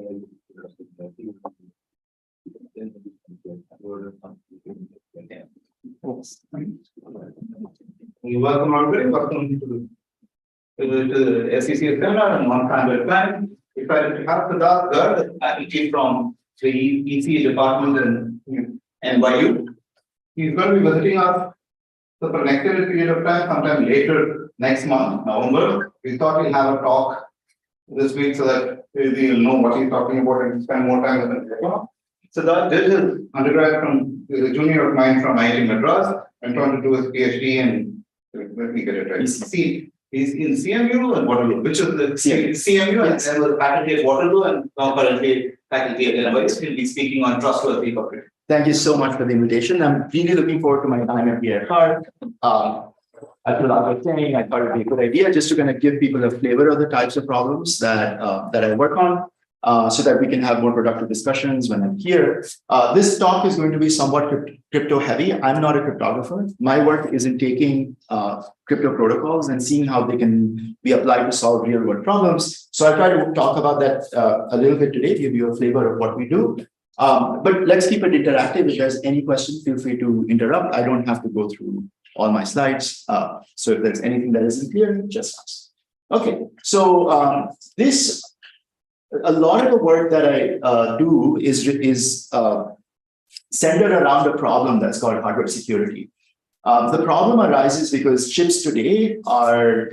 Welcome everybody. Welcome to SEC seminar and one time plan. If I have Siddharth, Garg, faculty from the EC department in NYU. He's going to be visiting us for an extended period of time, sometime later next month, November. We thought we'll have a talk this week so that we'll know what he's talking about and spend more time with him. Siddharth did his undergrad from a junior of mine from IIT Madras and trying to do his PhD in, let me get it right. He's in CMU and Waterloo, which is the CMU and then was faculty at Waterloo and now currently faculty at NYU. He'll be speaking on trustworthy corporate. Thank you so much for the invitation. I'm really looking forward to my time at VFR. I feel like I was saying, I thought it'd be a good idea just to kind of give people a flavor of the types of problems that I work on, so that we can have more productive discussions when I'm here. This talk is going to be somewhat crypto heavy. I'm not a cryptographer. My work is in taking crypto protocols and seeing how they can be applied to solve real world problems. So I'll try to talk about that a little bit today, give you a flavor of what we do. But let's keep it interactive. If there's any questions, feel free to interrupt. I don't have to go through all my slides. So if there's anything that isn't clear, just ask. Okay, so a lot of the work that I do is centered around a problem that's called hardware security. The problem arises because chips today are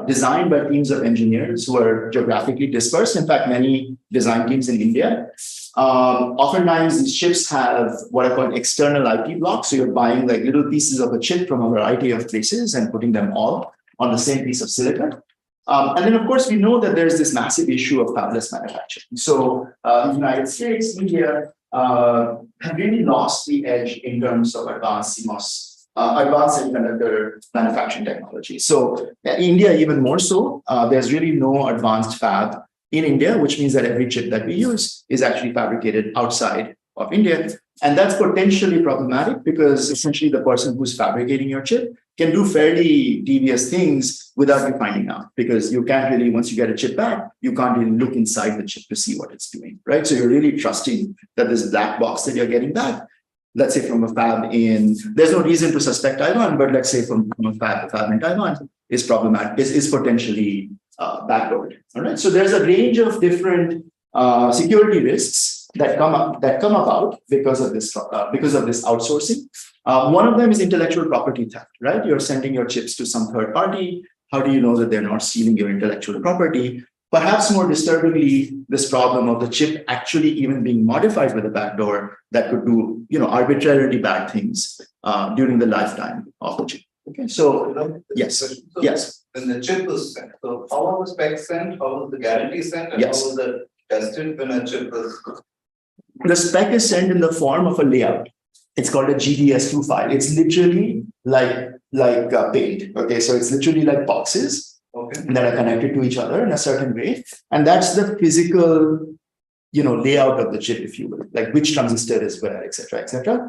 designed by teams of engineers who are geographically dispersed. In fact, many design teams in India. Oftentimes, these chips have what I call external IP blocks. So you're buying like little pieces of a chip from a variety of places and putting them all on the same piece of silicon. And then, of course, we know that there's this massive issue of fabless manufacturing. So the United States, India have really lost the edge in terms of advanced CMOS, advanced semiconductor manufacturing technology. So India, even more so, there's really no advanced fab in India, which means that every chip that we use is actually fabricated outside of India. And that's potentially problematic because essentially the person who's fabricating your chip can do fairly devious things without you finding out, because you can't really, once you get a chip back, you can't really look inside the chip to see what it's doing, right? So you're really trusting that this black box that you're getting back, let's say from a fab in, there's no reason to suspect Taiwan, but let's say from a fab in Taiwan is problematic, is potentially backdoored. All right. So there's a range of different security risks that come about because of this outsourcing. One of them is intellectual property theft, right? You're sending your chips to some third party. How do you know that they're not stealing your intellectual property? Perhaps more disturbingly, this problem of the chip actually even being modified with a backdoor that could do, arbitrarily bad things during the lifetime of the chip. Okay, so yes. When the chip is sent, so how are the specs sent? How is the guarantee sent? And how is it tested when a chip is? The spec is sent in the form of a layout. It's called a GDS2 file. It's literally like paint. Okay, so it's literally like boxes that are connected to each other in a certain way, and that's the physical, layout of the chip, if you will, like which transistor is where, etc., etc.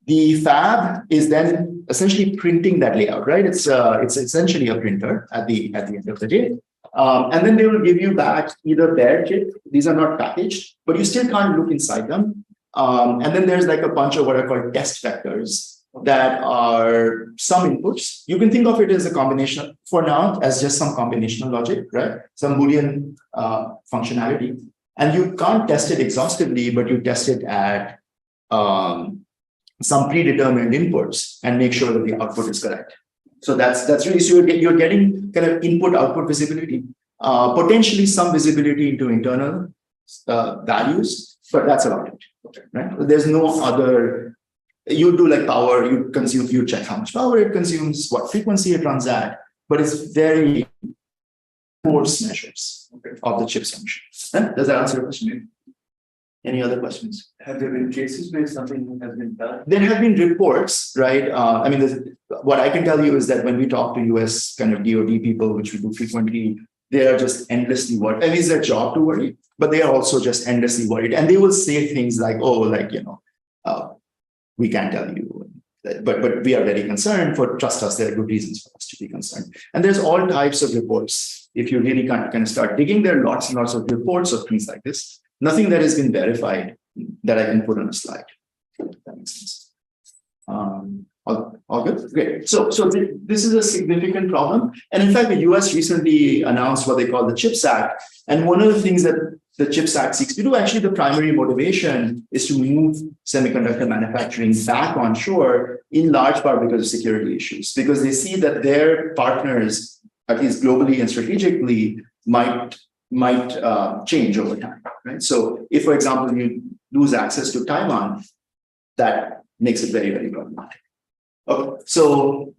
The fab is then essentially printing that layout, right? It's essentially a printer at the end of the day. And then they will give you back either bare chip. These are not packaged, but you still can't look inside them. And then there's like a bunch of what are called test vectors that are some inputs. You can think of it as a combination for now as just some combinational logic, right? Some Boolean functionality. And you can't test it exhaustively, but you test it at some predetermined inputs and make sure that the output is correct. So that's really, so you're getting kind of input-output visibility, potentially some visibility into internal values, but that's about it, right? There's no other, you do like power, you check how much power it consumes, what frequency it runs at, but it's very coarse measures of the chip's function. Does that answer your question? Any other questions? Have there been cases where something has been done? There have been reports, right? What I can tell you is that when we talk to US kind of DoD people, which we do frequently, they are just endlessly worried. And it's their job to worry, but they are also just endlessly worried. And they will say things like, we can't tell you. but we are very concerned. Trust us, there are good reasons for us to be concerned. And there's all types of reports. If you really can start digging, there are lots and lots of reports of things like this. Nothing that has been verified that I can put on a slide. That makes sense. All good? Great. So this is a significant problem. And in fact, the US recently announced what they call the CHIPS Act. And one of the things that the CHIPS Act seeks to do, actually the primary motivation is to move semiconductor manufacturing back onshore, in large part because of security issues, because they see that their partners, at least globally and strategically, might change over time, right? So if, for example, you lose access to Taiwan, that makes it very, very problematic. Okay, so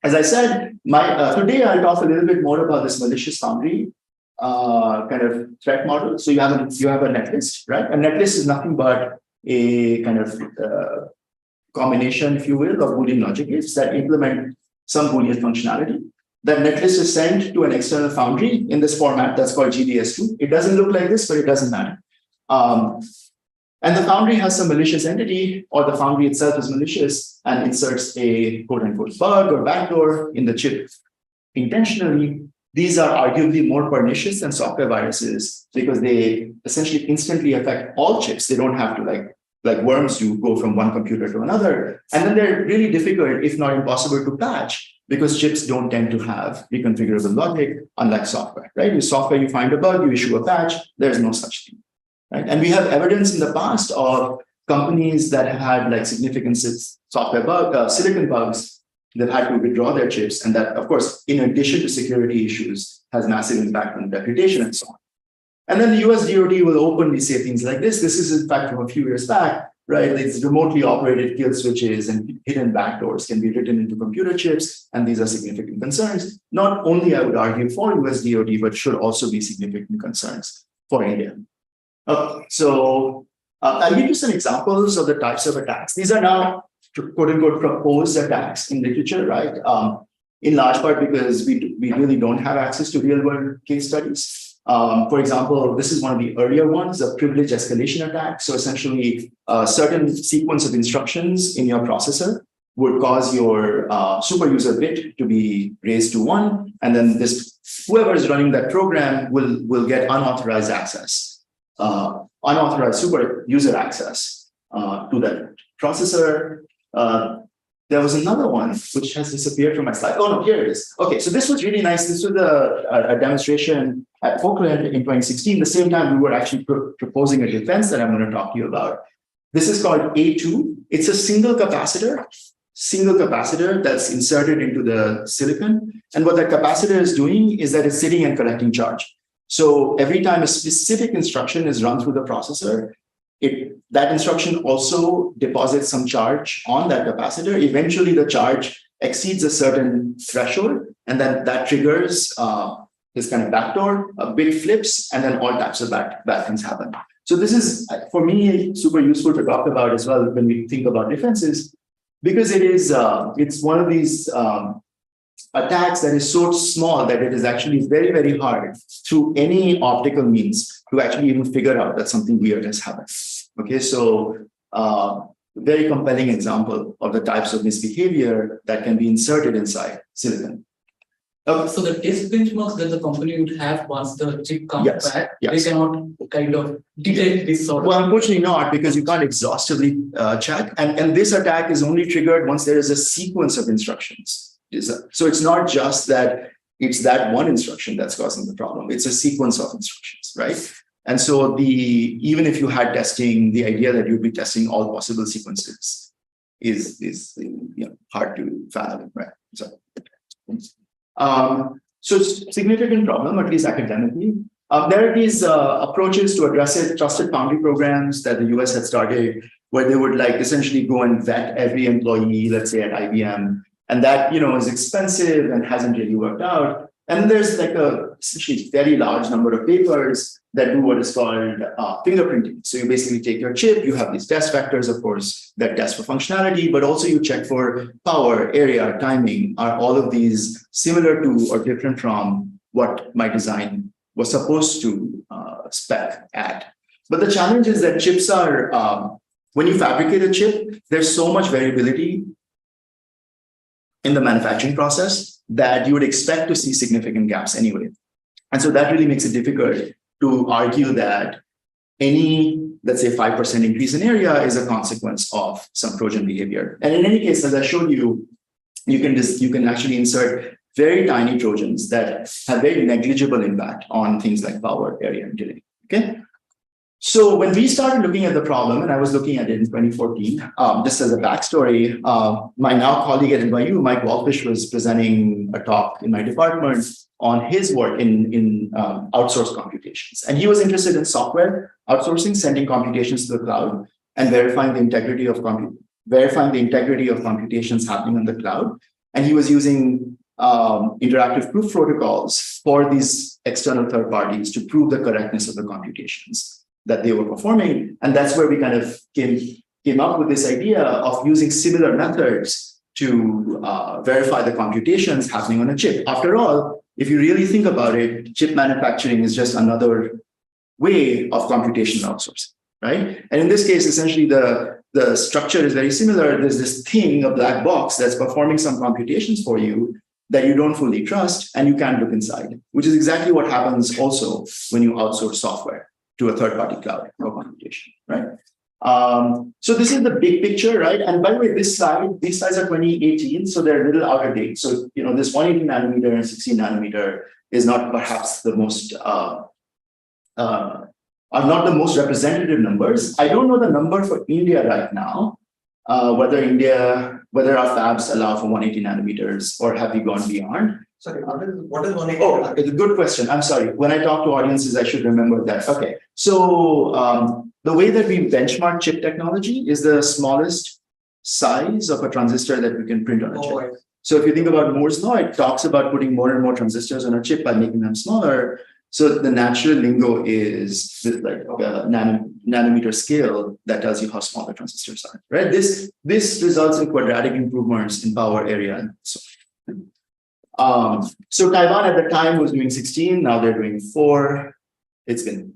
as I said, today I'll talk a little bit more about this malicious foundry kind of threat model. So you have a netlist, right? A netlist is nothing but a kind of combination, if you will, of Boolean logic gates that implement some Boolean functionality. That netlist is sent to an external foundry in this format that's called GDS2. It doesn't look like this, but it doesn't matter. And the foundry has some malicious entity, or the foundry itself is malicious and inserts a quote unquote bug or backdoor in the chip intentionally. These are arguably more pernicious than software viruses because they essentially instantly affect all chips. They don't have to like worms do go from one computer to another. And then they're really difficult, if not impossible, to patch because chips don't tend to have reconfigurable logic, unlike software, right? With software, you find a bug, you issue a patch, there's no such thing. Right? And we have evidence in the past of companies that had like significant software silicon bugs that had to withdraw their chips. And that, of course, in addition to security issues, has massive impact on reputation and so on. And then the US DoD will openly say things like this. This is, in fact, from a few years back, right? These remotely operated kill switches and hidden backdoors can be written into computer chips. And these are significant concerns. Not only, I would argue, for US DoD, but should also be significant concerns for India. So I'll give you some examples of the types of attacks. These are now quote unquote proposed attacks in literature, right? In large part because we really don't have access to real world case studies. For example, this is one of the earlier ones, a privilege escalation attack. So essentially a certain sequence of instructions in your processor would cause your super user bit to be raised to 1. And then whoever is running that program will get unauthorized access. Unauthorized super user access to that processor. There was another one which has disappeared from my slide. Oh no, here it is. Okay, so this was really nice. This was a demonstration at Oakland in 2016. The same time we were actually proposing a defense that I'm going to talk to you about. This is called A2. It's a single capacitor that's inserted into the silicon. And what that capacitor is doing is that it's sitting and collecting charge. So every time a specific instruction is run through the processor, that instruction also deposits some charge on that capacitor. Eventually, the charge exceeds a certain threshold, and then that triggers this kind of backdoor, a bit flips, and then all types of bad things happen. So this is, for me, super useful to talk about as well when we think about defenses, because it's one of these attacks that is so small that it is actually very, very hard through any optical means to actually even figure out that something weird has happened. Okay, so very compelling example of the types of misbehavior that can be inserted inside silicon. So the test benchmarks that the company would have once the chip comes back, they cannot kind of detect this sort of. Well, unfortunately not, because you can't exhaustively check. And this attack is only triggered once there is a sequence of instructions. So it's not just that it's that one instruction that's causing the problem. It's a sequence of instructions, right? And so even if you had testing, the idea that you'd be testing all possible sequences is hard to fathom, right? So it's a significant problem, at least academically. There are these approaches to address it, trusted foundry programs that the US had started, where they would essentially go and vet every employee, let's say at IBM. And that, is expensive and hasn't really worked out. And there's a essentially very large number of papers that do what is called fingerprinting. So you basically take your chip, you have these test vectors, of course, that test for functionality, but also you check for power, area, timing. Are all of these similar to or different from what my design was supposed to spec at? But the challenge is that chips are, when you fabricate a chip, there's so much variability in the manufacturing process that you would expect to see significant gaps anyway. And so that really makes it difficult to argue that any, let's say, 5% increase in area is a consequence of some Trojan behavior. And in any case, as I showed you, you can actually insert very tiny Trojans that have very negligible impact on things like power, area, and delay. Okay. So when we started looking at the problem, and I was looking at it in 2014, just as a backstory, my now colleague at NYU, Mike Walfish, was presenting a talk in my department on his work in outsourced computations. And he was interested in software outsourcing, sending computations to the cloud, and verifying the integrity of computations happening on the cloud. And he was using interactive proof protocols for these external third parties to prove the correctness of the computations that they were performing. And that's where we kind of came up with this idea of using similar methods to verify the computations happening on a chip. After all, if you really think about it, chip manufacturing is just another way of computational outsourcing, right? And in this case, essentially the structure is very similar. There's this thing, a black box, that's performing some computations for you that you don't fully trust and you can't look inside, which is exactly what happens also when you outsource software to a third-party cloud for computation, right? So this is the big picture, right? And by the way, these slides are 2018, so they're a little out of date. So, this 180 nanometer and 16 nanometer is not perhaps the most, are not the most representative numbers. I don't know the number for India right now, whether our fabs allow for 180 nanometers or have we gone beyond. Sorry, what is 180? Oh, it's a good question. I'm sorry. When I talk to audiences, I should remember that. Okay. So the way that we benchmark chip technology is the smallest size of a transistor that we can print on a chip. So if you think about Moore's law, it talks about putting more and more transistors on a chip by making them smaller. So the natural lingo is like a nanometer scale that tells you how small the transistors are, right? This results in quadratic improvements in power, area, and so on. So Taiwan at the time was doing 16, now they're doing 4. It's been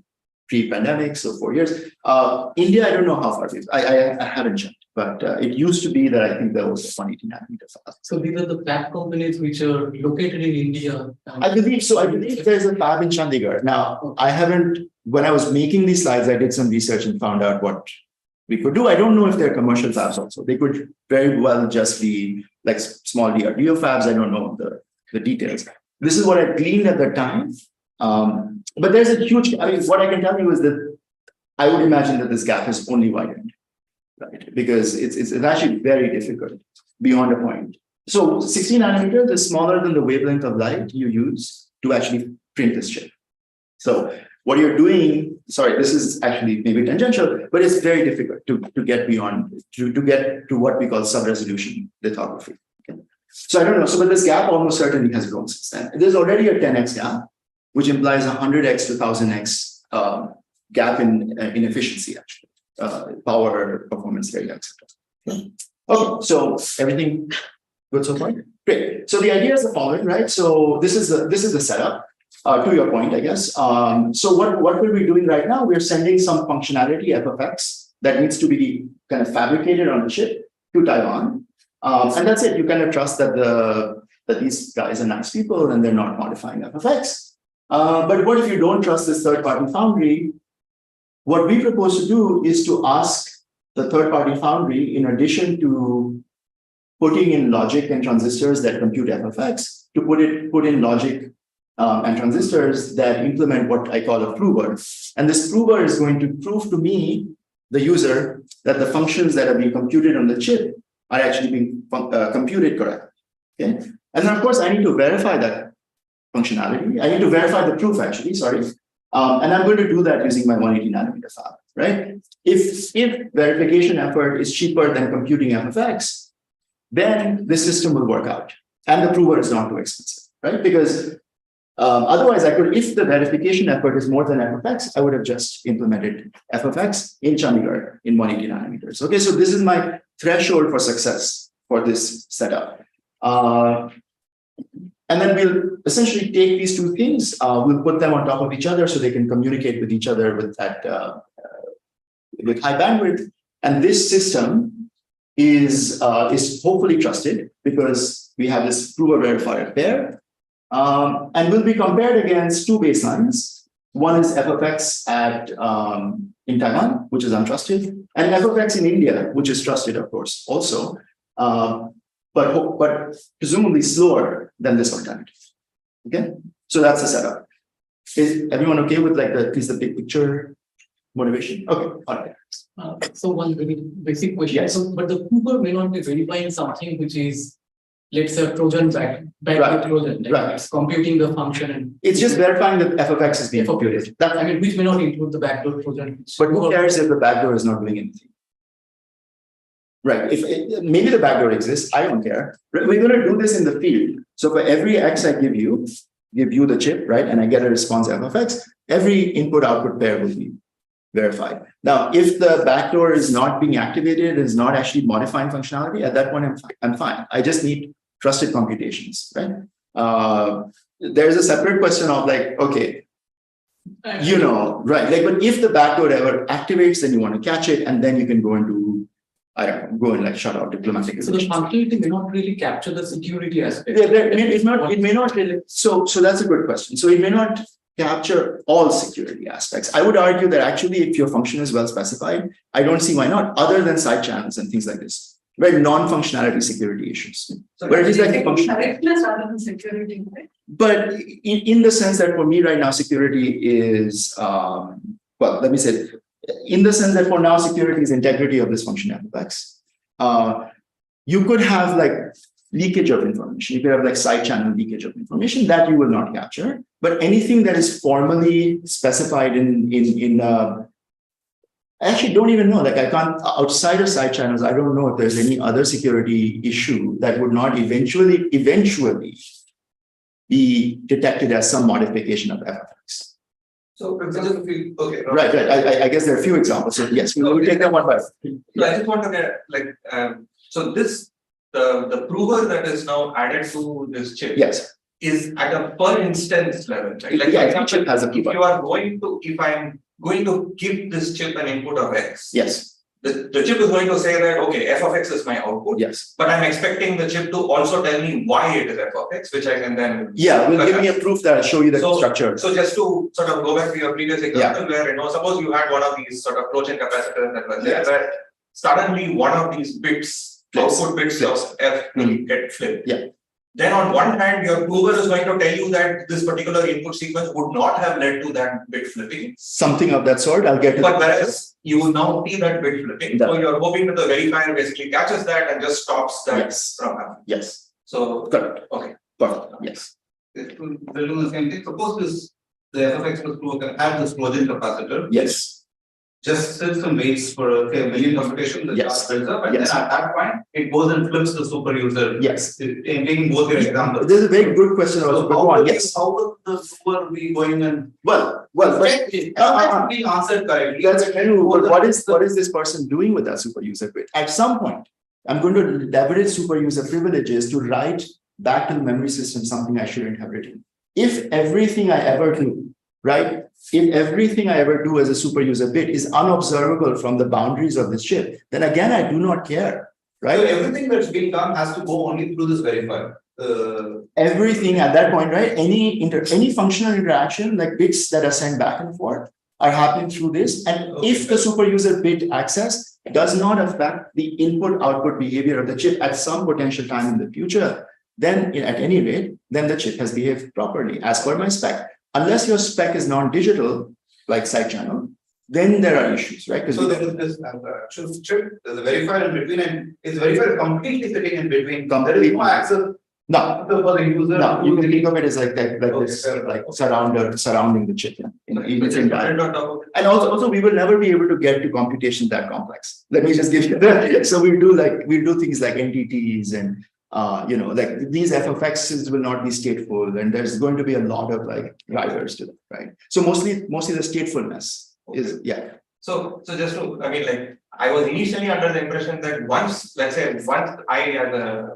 pre-pandemic, so 4 years. India, I don't know how far it is. I haven't checked, but it used to be that I think there was a 180 nanometer fab. So these are the fab companies which are located in India. I believe so. I believe there's a fab in Chandigarh. Now, when I was making these slides, I did some research and found out what we could do. I don't know if they're commercial fabs also. They could very well just be like small DRDO fabs. I don't know the details. This is what I gleaned at the time. But there's a huge, what I can tell you is that I would imagine that this gap has only widened, right? Because it's actually very difficult beyond a point. So 16 nanometers is smaller than the wavelength of light you use to actually print this chip. So what you're doing, sorry, this is actually maybe tangential, but it's very difficult to get beyond, to get to what we call sub-resolution lithography. Okay? So I don't know. So but this gap almost certainly has grown since then. There's already a 10x gap, which implies a 100x to 1000x gap in efficiency, actually, power, performance, area, etc. Okay, so everything good so far? Great. So the idea is the following, right? So this is the setup. To your point, I guess. So what we're doing right now, we're sending some functionality FFX that needs to be kind of fabricated on a chip to Taiwan. And that's it. You kind of trust that these guys are nice people and they're not modifying FFX. But what if you don't trust this third-party foundry? What we propose to do is to ask the third-party foundry, in addition to putting in logic and transistors that compute FFX, to put in logic and transistors that implement what I call a prover. And this prover is going to prove to me, the user, that the functions that are being computed on the chip are actually being computed correctly. Okay? And then, of course, I need to verify that functionality. I need to verify the proof, actually, sorry. And I'm going to do that using my 180 nanometer fab, right? If verification effort is cheaper than computing FFX, then this system will work out. And the prover is not too expensive, right? Because otherwise, if the verification effort is more than FFX, I would have just implemented FFX in Chandigarh in 180 nanometers. Okay, so this is my threshold for success for this setup. And then we'll essentially take these two things, we'll put them on top of each other so they can communicate with each other with high bandwidth. And this system is hopefully trusted because we have this prover verifier pair, and will be compared against two baselines. One is f of x at in Taiwan, which is untrusted, and f of x in India, which is trusted, of course, also, but presumably slower than this alternative. Okay, so that's the setup. Is everyone okay with like the big picture motivation? Okay, all right. So one very basic question. Yes. So, but the prover may not be verifying something which is, let's say, a Trojan back Right. Trojan. Like Right. It's computing the function and It's just verifying that f of x is being computed. I mean, which may not include the backdoor Trojan. But who cares if the backdoor is not doing anything? Right. If maybe the backdoor exists, I don't care. We're going to do this in the field. So for every x I give you the chip, right, and I get a response f of x, every input-output pair will be verified. Now, if the backdoor is not being activated, is not actually modifying functionality, at that point I'm fine. I just need trusted computations, right? There's a separate question of like, okay, you know, right? Like, but if the backdoor ever activates, then you want to catch it, and then you can go and do, I don't know, go and like shut out diplomatic. So the functionality may not really capture the security aspect. Yeah, it may not really. So that's a good question. So it may not capture all security aspects. I would argue that actually, if your function is well specified, I don't see why not, other than side channels and things like this, right? Non-functionality security issues. So where it is like function. correctness rather than security, right? But in the sense that for me right now, security is, well, let me say, in the sense that for now, security is integrity of this function f of x. You could have like leakage of information. You could have like side channel leakage of information that you will not capture. But anything that is formally specified I actually don't even know. Like I can't, outside of side channels, I don't know if there's any other security issue that would not eventually be detected as some modification of f of x. So, for example, if we, okay. Right. I guess there are a few examples. So yes, we will take them one by one. So I just want to get like, so this, the prover that is now added to this chip. Yes. Is at a per instance level, right? Like, Yeah, for each chip example, has a if prover. you are going to, if I'm going to give this chip an input of x, Yes. the chip is going to say that, okay, f of x is my output. Yes. But I'm expecting the chip to also tell me why it is f of x, which I can then. Yeah, will give me a proof that I'll show you the structure. So just to sort of go back to your previous example, where, you know, suppose you had one of these sort of Trojan capacitors that was there, where suddenly one of these bits, output bits of f will get flipped. Yeah. Then on one hand, your prover is going to tell you that this particular input sequence would not have led to that bit flipping. Something of that sort, I'll get to. But whereas you will now see that bit flipping. That. So you're hoping that the verifier basically catches that and just stops that from happening. Yes. So, Correct. okay. Perfect. Yes. They'll do the same thing. Suppose the f of x plus prover can have this Trojan capacitor. Yes. Just sits and waits for a million computations. The Yes. charge builds up, and Yes. then at that point, it goes and flips the super user. Yes. Taking both your examples. This is a very good question. Also. How would the super be going and Well, check it? Being answered correctly. that's true. But what is this person doing with that super user bit? At some point, I'm going to leverage super user privileges to write back to the memory system something I shouldn't have written. If everything I ever do, right? If everything I ever do as a super user bit is unobservable from the boundaries of this chip, then again, I do not care, right? So everything that's being done has to go only through this verifier. Everything at that point, right? Any functional interaction, like bits that are sent back and forth, are happening through this. And if the super user bit access does not affect the input-output behavior of the chip at some potential time in the future, then at any rate, then the chip has behaved properly as per my spec. Unless your spec is non-digital, like side channel, then there are issues, right? So there is this actual chip, there's a verifier in between, and is verifier completely sitting in between? There is no access. No, for the user. no, you can think of it as like that, like surrounding the chip. And also, we will never be able to get to computation that complex. Let me just give you that. So we do things like NTTs and like these f of x's will not be stateful, and there's going to be a lot of like drivers to them, right? So mostly the statefulness is So just to, I mean, like I was initially under the impression that once I as a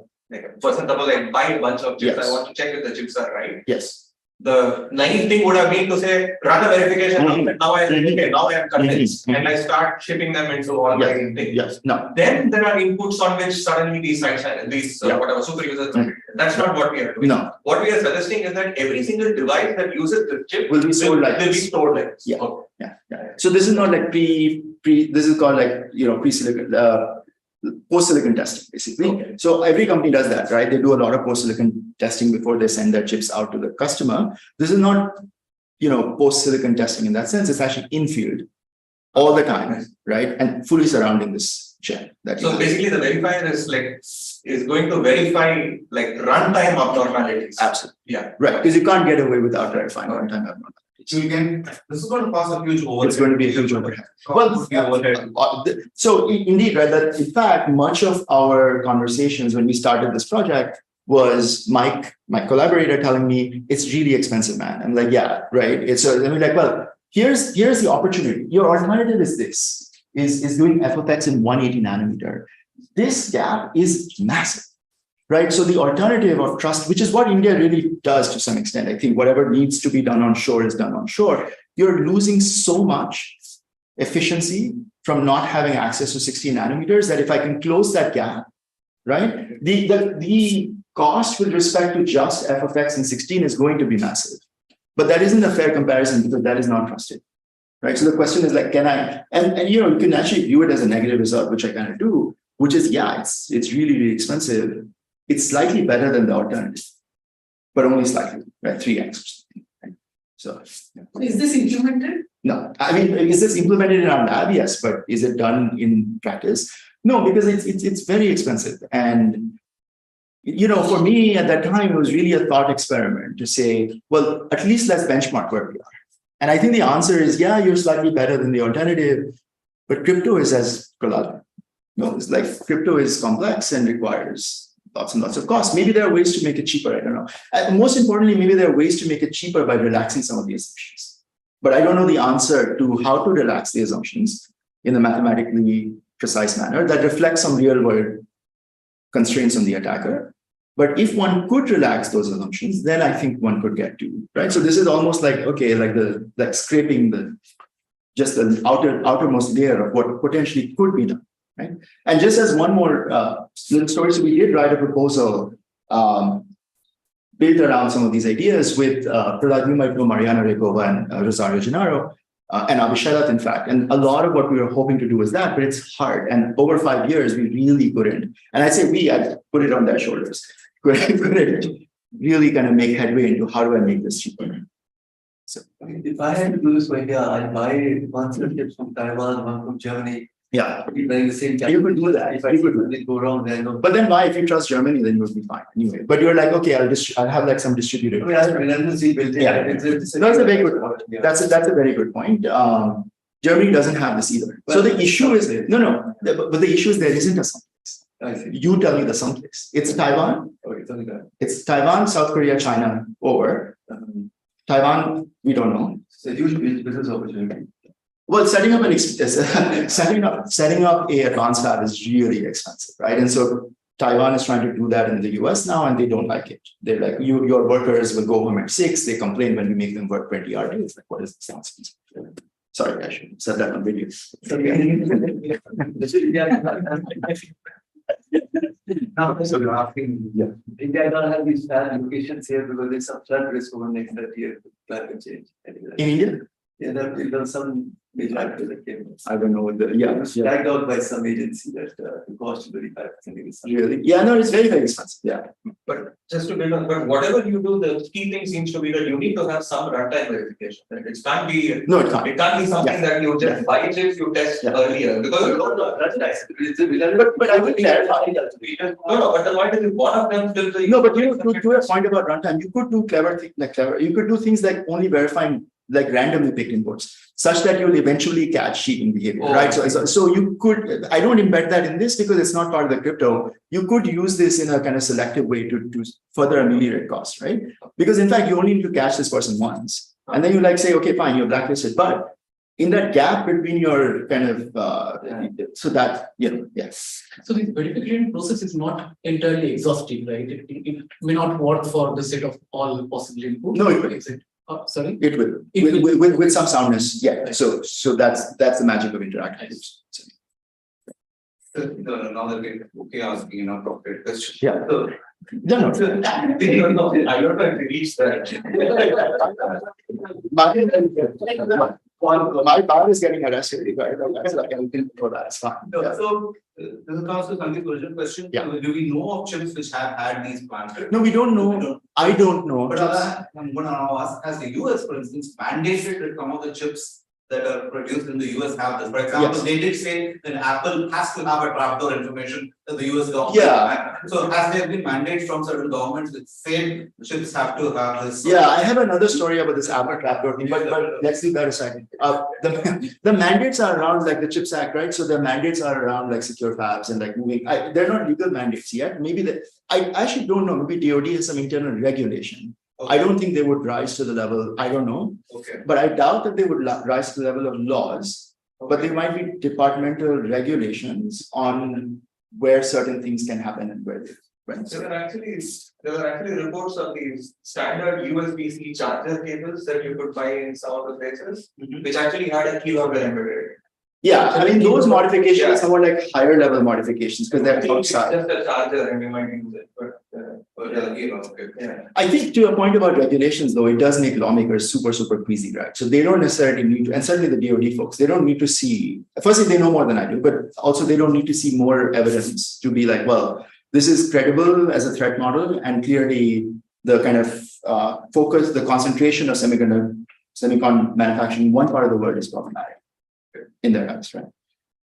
person, suppose I buy a bunch of chips, I want to check if the chips are right. Yes. the naive thing would have been to say, run a verification, and now I am convinced, and I start shipping them into all my things. Yes. No. Then there are inputs on which suddenly these whatever super users. That's not what we are doing. No. What we are suggesting is that every single device that uses the chip will be stored like will be this. stored like this. Yeah. Okay. Yeah. So this is not like this is called like, pre-silicon, post-silicon testing, basically. Okay. So every company does that, right? They do a lot of post-silicon testing before they send their chips out to the customer. This is not, post-silicon testing in that sense. It's actually in-field all the time, right? And fully surrounding this chip. So basically the verifier is going to verify like runtime abnormalities. Absolutely. Yeah. Right. Because you can't get away without verifying runtime abnormalities. So this is going to cause a huge overhead. It's going to be a huge overhead. Well, so indeed, right, that in fact, much of our conversations when we started this project was Mike, my collaborator, telling me it's really expensive, man. I'm like, yeah, right. I'm like, well, here's the opportunity. Your alternative is this, is doing FFX in 180 nanometer. This gap is massive. Right. So the alternative of trust, which is what India really does to some extent, I think whatever needs to be done on shore is done on shore. You're losing so much efficiency from not having access to 16 nanometers that if I can close that gap, right, the cost with respect to just FFX in 16 is going to be massive. But that isn't a fair comparison because that is not trusted. Right. So the question is like, can I, and you can actually view it as a negative result, which I kind of do, which is, yeah, it's really, really expensive. It's slightly better than the alternative, but only slightly, right? 3x or something. Right? So, yeah. Is this implemented? No, I mean, is this implemented in our lab? Yes, but is it done in practice? No, because it's very expensive. And for me at that time, it was really a thought experiment to say, well, at least let's benchmark where we are. And I think the answer is, yeah, you're slightly better than the alternative, but crypto is as Prahlad. No, it's like crypto is complex and requires lots and lots of costs. Maybe there are ways to make it cheaper. I don't know. And most importantly, maybe there are ways to make it cheaper by relaxing some of the assumptions. But I don't know the answer to how to relax the assumptions in a mathematically precise manner that reflects some real world constraints on the attacker. But if one could relax those assumptions, then I think one could get to, right? So this is almost like, okay, like scraping the outermost layer of what potentially could be done. Right? And just as one more little story, so we did write a proposal built around some of these ideas with Prahlad, you might know Mariana Rekova and Rosario Gennaro and Abhisharat, in fact. And a lot of what we were hoping to do was that, but it's hard. And over 5 years, we really couldn't. And I say I put it on their shoulders. Couldn't really kind of make headway into how do I make this cheaper. So if I had to do this for India, I'd buy one chips from Taiwan, one from Germany. Yeah, the same you could do that. If I could go wrong, then no. But then why? If you trust Germany, then you would be fine anyway. But you're like, okay, I'll have like some distributed. I mean, I have redundancy built in. Yeah, that's a very good point. Yeah. That's a very good point. Germany doesn't have this either. So the issue is but the issue is there isn't a someplace. I see. You tell me the someplace. It's Taiwan. Okay, something like that. It's Taiwan, South Korea, China over. Taiwan, we don't know. It's a huge business opportunity. Well, setting up a advanced fab is really expensive, right? And so Taiwan is trying to do that in the US now, and they don't like it. They're like, your workers will go home at 6. They complain when we make them work 20 hours. It's like, what is this nonsense? Sorry, I should have said that on video. So you're asking, India don't have these fab locations here because there's some flood risk over the next 30 years. Climate change. In India? Yeah, there's some major factor that came. I don't know. It was flagged out by some agency that the cost is 35%. Really? Yeah, no, it's very, very expensive. Yeah. But just to build on, but whatever you do, the key thing seems to be that you need to have some runtime verification. Right? It can't be. No, it can't. It can't be something that you just buy chips, you test earlier because you don't know. That's nice. But I would clarify. No, but the point is, if one of them still. No, but to your point about runtime, you could do clever things like you could do things like only verifying like randomly picked inputs, such that you'll eventually catch cheating behavior, right? So you could, I don't embed that in this because it's not part of the crypto. You could use this in a kind of selective way to further ameliorate costs, right? Because in fact, you only need to catch this person once. And then you like say, okay, fine, you're blacklisted, but in that gap between your kind of, so that, yes. So the verification process is not entirely exhaustive, right? It may not work for the set of all possible inputs. No, it will. Sorry? It will. With some soundness. Yeah. So that's the magic of interactive. Now that we're asking an appropriate question. Yeah. So, No. I don't know if we reach that. My bar is getting arrested. Right? That's like anything for that. It's fine. No, Yeah. so this is also Sandeep's original question. Yeah. Do we know of chips which have had these planted? No, we don't know. I don't know. But I'm going to now ask, has the US, for instance, mandated that some of the chips that are produced in the US have this? For example, Yes. they did say that Apple has to have a trapdoor information that the US government. Yeah. So has there been mandates from certain governments that say chips have to have this? Yeah, I have another story about this Apple trapdoor thing, but let's leave that aside. The mandates are around like the CHIPS Act, right? So the mandates are around like secure fabs and like moving. They're not legal mandates yet. Maybe I actually don't know. Maybe DoD has some internal regulation. Okay. I don't think they would rise to the level. I don't know, Okay. but I doubt that they would rise to the level of laws. But there might be departmental regulations on where certain things can happen and where they. There were actually reports of these standard USB-C charger cables that you could buy in some of the places, which actually had a keylogger embedded. Yeah, I mean those modifications Yeah. are somewhat like higher level modifications because they're outside. Just a charger and we might use it, but yeah. I think to your point about regulations, though, it does make lawmakers super queasy, right? So they don't necessarily need to, and certainly the DoD folks, they don't need to see. Firstly, they know more than I do, but also they don't need to see more evidence to be like, well, this is credible as a threat model, and clearly the kind of focus, the concentration of semicon manufacturing in one part of the world is problematic in their eyes, right?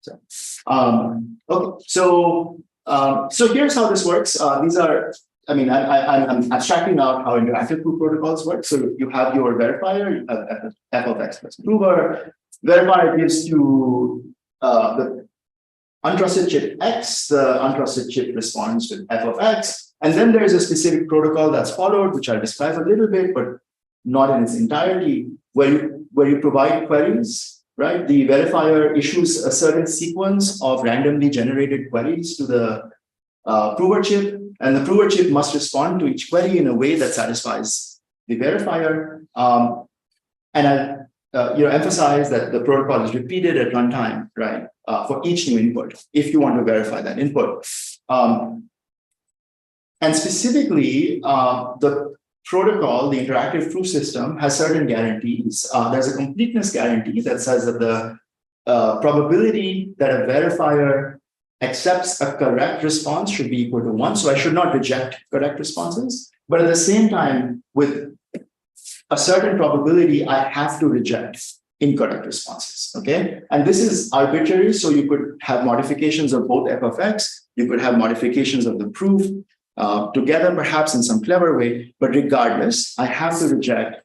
So, okay, so here's how this works. These are, I mean, I'm abstracting out how interactive proof protocols work. So you have your verifier, you have f of x plus prover. Verifier gives you the untrusted chip X, the untrusted chip responds with f of x. And then there is a specific protocol that's followed, which I'll describe a little bit, but not in its entirety, where you provide queries. Right, the verifier issues a certain sequence of randomly generated queries to the prover chip, and the prover chip must respond to each query in a way that satisfies the verifier. And I emphasize that the protocol is repeated at runtime, right, for each new input, if you want to verify that input. And specifically, the protocol, the interactive proof system, has certain guarantees. There's a completeness guarantee that says that the probability that a verifier accepts a correct response should be equal to 1. So I should not reject correct responses. But at the same time, with a certain probability, I have to reject incorrect responses. Okay. And this is arbitrary. So you could have modifications of both f of x, you could have modifications of the proof. Together, perhaps in some clever way, but regardless, I have to reject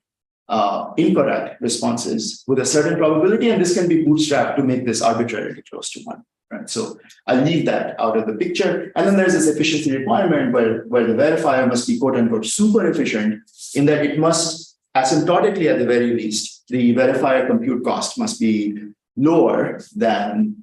incorrect responses with a certain probability, and this can be bootstrapped to make this arbitrarily close to 1. Right? So I'll leave that out of the picture. And then there's this efficiency requirement where the verifier must be quote unquote super efficient in that it must asymptotically, at the very least, the verifier compute cost must be lower than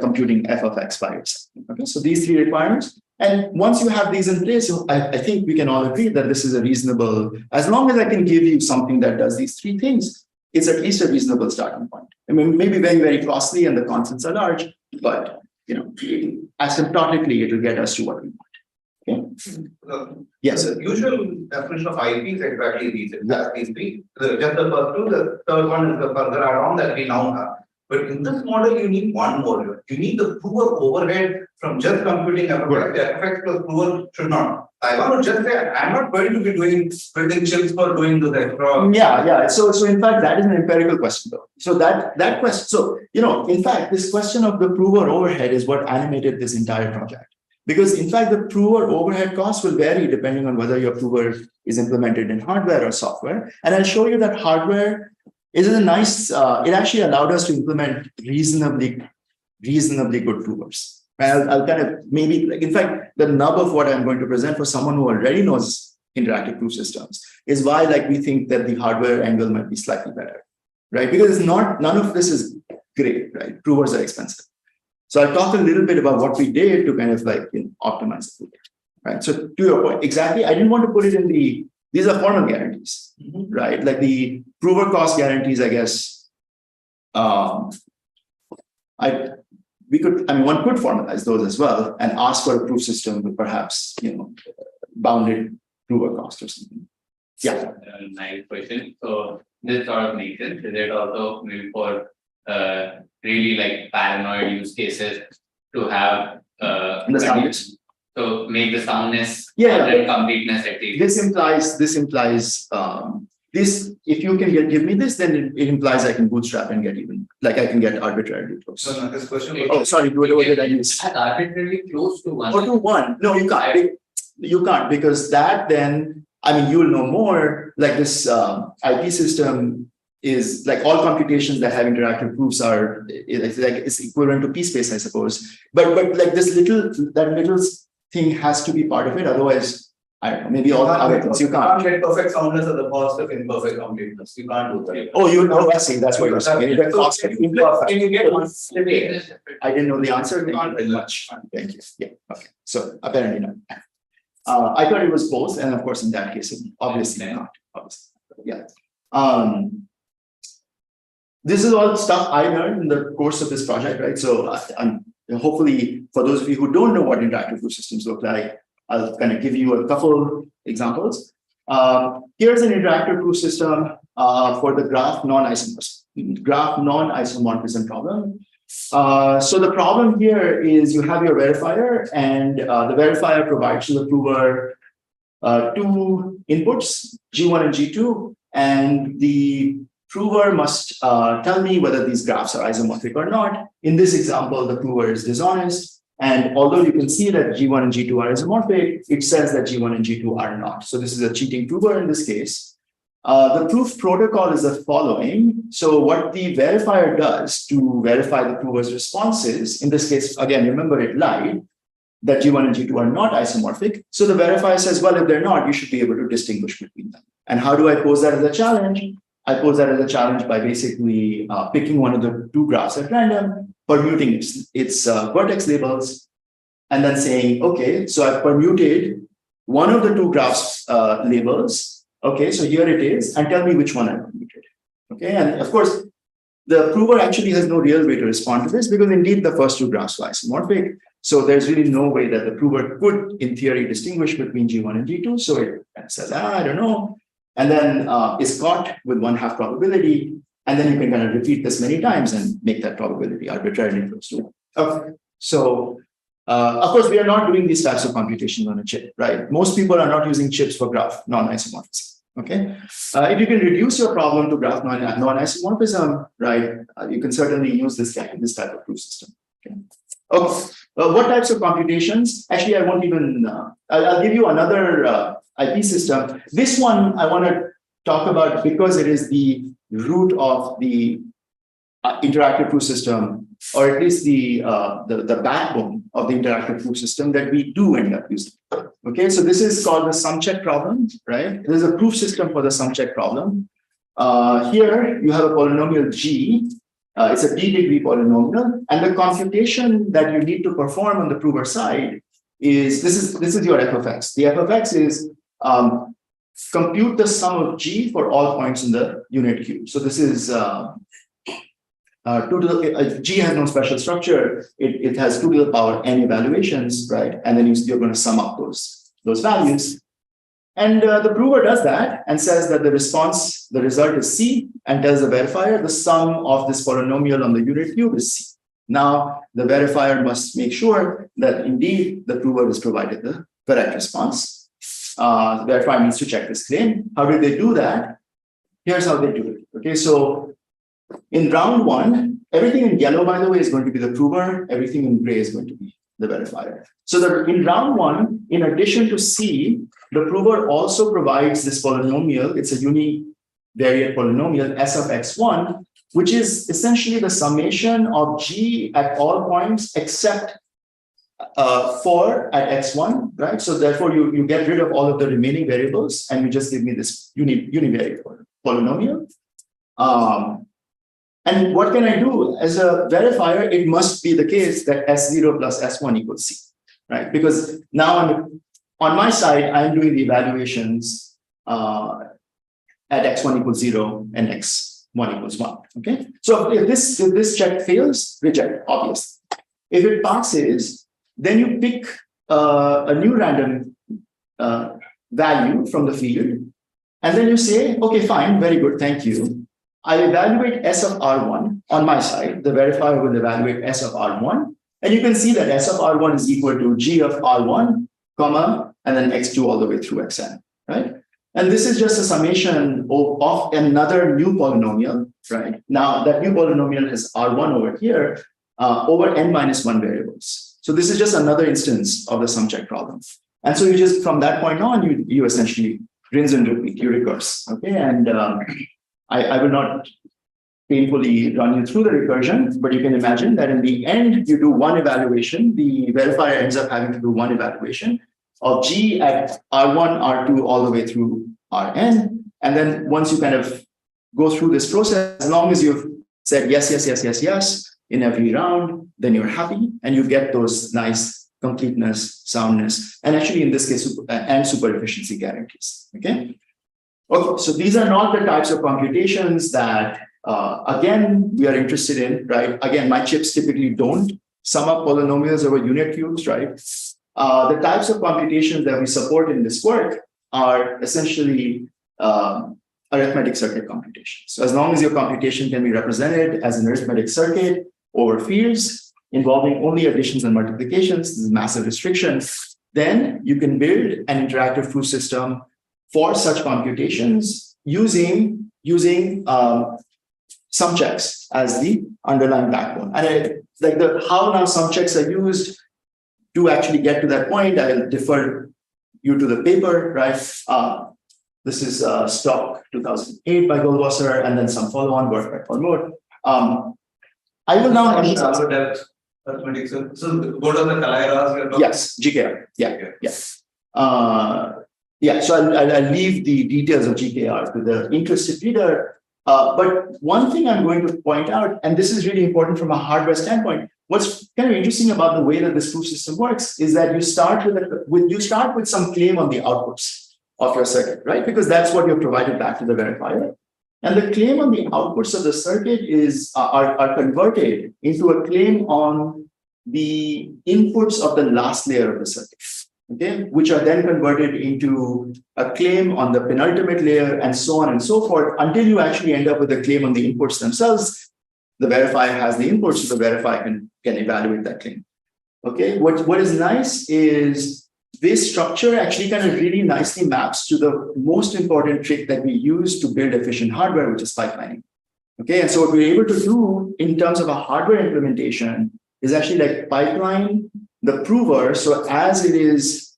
computing f of x by itself. Okay, so these 3 requirements. And once you have these in place, I think we can all agree that this is a reasonable, as long as I can give you something that does these 3 things, it's at least a reasonable starting point. I mean, maybe very costly and the constants are large, but asymptotically, it will get us to what we want. Okay. Yes. The usual definition of IP is exactly these. These 3. Just the first 2, the third one is the further add-on that we now have. But in this model, you need one more. You need the prover overhead from just computing FX. The FX plus prover should not. I want to just say, I'm not going to be building chips for doing the extra. Yeah. So in fact, that is an empirical question, though. So that question. So in fact, this question of the prover overhead is what animated this entire project. Because in fact, the prover overhead cost will vary depending on whether your prover is implemented in hardware or software. And I'll show you that hardware is a nice, it actually allowed us to implement reasonably good provers. I'll kind of maybe, in fact, the nub of what I'm going to present for someone who already knows interactive proof systems is why we think that the hardware angle might be slightly better. right? Because it's not, none of this is great, right? Provers are expensive. So I'll talk a little bit about what we did to kind of like, optimize the prover, right? So to your point, exactly, I didn't want to put it in the, these are formal guarantees, right? Like the prover cost guarantees, I guess, one could formalize those as well and ask for a proof system with perhaps, bounded prover cost or something. Yeah. Nice question. So this sort of makes sense. Is it also maybe for really like paranoid use cases to have And the soundness. so make the soundness and completeness at least. This implies this, if you can give me this, then it implies I can bootstrap and get even, like I can get arbitrarily close. So this question. Oh, sorry, what did I miss? Arbitrarily close to one. Or to one. No, you can't. You can't, because that then, you'll know more, like this IP system is like all computations that have interactive proofs are, it's equivalent to p-space, I suppose. But like this little thing has to be part of it. Otherwise, I don't know, maybe all the other things you can't. get perfect soundness at the cost of imperfect completeness. You can't do that. Oh, I see. That's what you're saying. Can you get one? I didn't know the answer. Thank you very much. Thank you. Yeah. Okay. So apparently not. I thought it was both, and of course, in that case, obviously not. Obviously, yeah. This is all stuff I learned in the course of this project, right? So, hopefully, for those of you who don't know what interactive proof systems look like, I'll kind of give you a couple examples. Here's an interactive proof system for the graph non-isomorphism problem. So the problem here is you have your verifier, and the verifier provides to the prover two inputs, G1 and G2, and the prover must tell me whether these graphs are isomorphic or not. In this example, the prover is dishonest. And although you can see that G1 and G2 are isomorphic, it says that G1 and G2 are not. So this is a cheating prover in this case. The proof protocol is the following. So what the verifier does to verify the prover's responses, in this case, again, remember it lied, that G1 and G2 are not isomorphic. So the verifier says, well, if they're not, you should be able to distinguish between them. And how do I pose that as a challenge? I pose that as a challenge by basically picking one of the two graphs at random, permuting its vertex labels, and then saying, okay, so I've permuted one of the two graphs labels. Okay, so here it is, and tell me which one I permuted. Okay, and of course, the prover actually has no real way to respond to this because indeed the first two graphs were isomorphic. So there's really no way that the prover could, in theory, distinguish between G1 and G2. So it kind of says, I don't know. And then is caught with 1/2 probability. And then you can kind of repeat this many times and make that probability arbitrarily close to 1. Okay. So, of course, we are not doing these types of computations on a chip, right? Most people are not using chips for graph non-isomorphism. Okay. If you can reduce your problem to graph non-isomorphism, right, you can certainly use this type of proof system. Okay. Okay. What types of computations? Actually, I won't even, I'll give you another IP system. This one I want to talk about because it is the root of the interactive proof system, or at least the backbone of the interactive proof system that we do end up using. Okay, so this is called the sum check problem, right? There's a proof system for the sum check problem. Here you have a polynomial G. It's a d-degree polynomial, and the computation that you need to perform on the prover side is this is your f of x. The f of x is compute the sum of G for all points in the unit cube. So this is G has no special structure. It has 2 to the power n evaluations, right? And then you're going to sum up those values. And the prover does that and says that the result is C, and tells the verifier the sum of this polynomial on the unit cube is C. Now, the verifier must make sure that indeed the prover is provided the correct response. The verifier needs to check this claim. How do they do that? Here's how they do it. Okay, so in round 1, everything in yellow, by the way, is going to be the prover. Everything in gray is going to be the verifier. So in round 1, in addition to C, the prover also provides this polynomial. It's a univariate polynomial, S of x1, which is essentially the summation of G at all points except 4 at x1, right? So therefore, you get rid of all of the remaining variables, and you just give me this univariate polynomial. And what can I do? As a verifier, it must be the case that S0 plus S1 equals C, right? Because now on my side, I'm doing the evaluations at X1 equals 0 and X1 equals 1, okay? So if this check fails, reject, obviously. If it passes, then you pick a new random value from the field, and then you say, okay, fine, very good, thank you. I evaluate S of R1 on my side. The verifier will evaluate S of R1. And you can see that S of R1 is equal to G of R1, comma, and then X2 all the way through Xn, right? And this is just a summation of another new polynomial, right? Now that new polynomial has R1 over here over N minus 1 variables. So this is just another instance of the sum check problem. And so you just, from that point on, you essentially rinse and repeat, you recurse, okay? And I will not painfully run you through the recursion, but you can imagine that in the end, you do one evaluation. The verifier ends up having to do one evaluation of G at R1, R2, all the way through Rn. And then once you kind of go through this process, as long as you've said yes, yes, yes, yes, yes in every round, then you're happy and you get those nice completeness, soundness, and actually in this case, and super efficiency guarantees, okay? Okay, so these are not the types of computations that, again, we are interested in, right? Again, my chips typically don't sum up polynomials over unit cubes, right? The types of computations that we support in this work are essentially arithmetic circuit computations. So as long as your computation can be represented as an arithmetic circuit over fields involving only additions and multiplications, this is massive restriction, then you can build an interactive proof system for such computations using sum checks as the underlying backbone. And how now sum checks are used to actually get to that point, I will defer you to the paper, right? This is Stock 2008 by Goldwasser, and then some follow-on work by Paul Moore. I will now emphasize. Arithmetic. So what are the Kalairas? Yes, GKR. Yeah. So I'll leave the details of GKR to the interested reader. But one thing I'm going to point out, and this is really important from a hardware standpoint, what's kind of interesting about the way that this proof system works is that you start with some claim on the outputs of your circuit, right? Because that's what you've provided back to the verifier. And the claim on the outputs of the circuit are converted into a claim on the inputs of the last layer of the circuit, okay, which are then converted into a claim on the penultimate layer and so on and so forth until you actually end up with a claim on the inputs themselves. The verifier has the inputs, so the verifier can evaluate that claim. Okay, what is nice is this structure actually kind of really nicely maps to the most important trick that we use to build efficient hardware, which is pipelining. Okay, and so what we're able to do in terms of a hardware implementation is actually like pipeline the prover. So as it is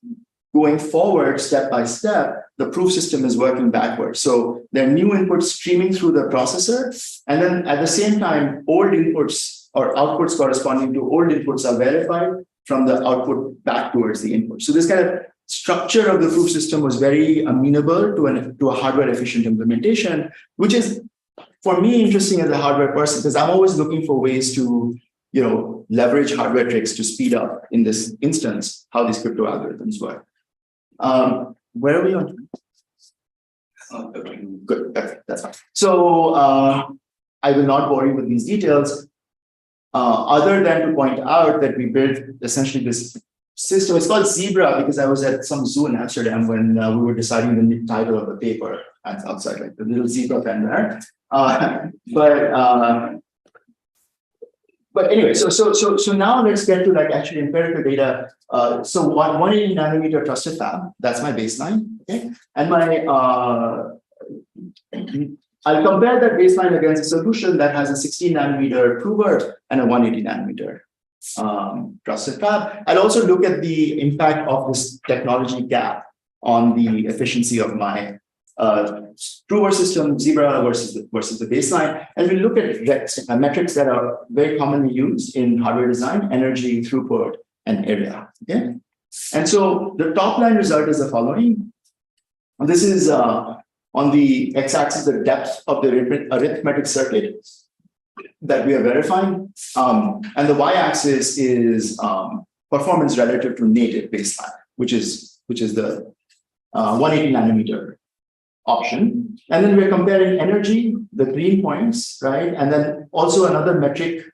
going forward step by step, the proof system is working backwards. So there are new inputs streaming through the processor, and then at the same time, old inputs or outputs corresponding to old inputs are verified from the output back towards the input. So this kind of structure of the proof system was very amenable to a hardware efficient implementation, which is for me interesting as a hardware person, because I'm always looking for ways to, leverage hardware tricks to speed up, in this instance, how these crypto algorithms work. Where are we on? Good, that's fine. So I will not bore you with these details, other than to point out that we built essentially this system. It's called Zebra because I was at some zoo in Amsterdam when we were deciding the title of the paper. That's outside, like the little zebra pen there. But anyway, so now let's get to like actually empirical data. So 180 nanometer trusted fab, that's my baseline. Okay, and my I'll compare that baseline against a solution that has a 16 nanometer prover and a 180 nanometer trusted fab. I'll also look at the impact of this technology gap on the efficiency of my prover system, Zebra versus the baseline. And we look at metrics that are very commonly used in hardware design: energy, throughput, and area. Okay, and so the top line result is the following. This is on the x-axis, the depth of the arithmetic circuit. that we are verifying. And the y-axis is performance relative to native baseline, which is the 180 nanometer option. And then we're comparing energy, the green points, right? And then also another metric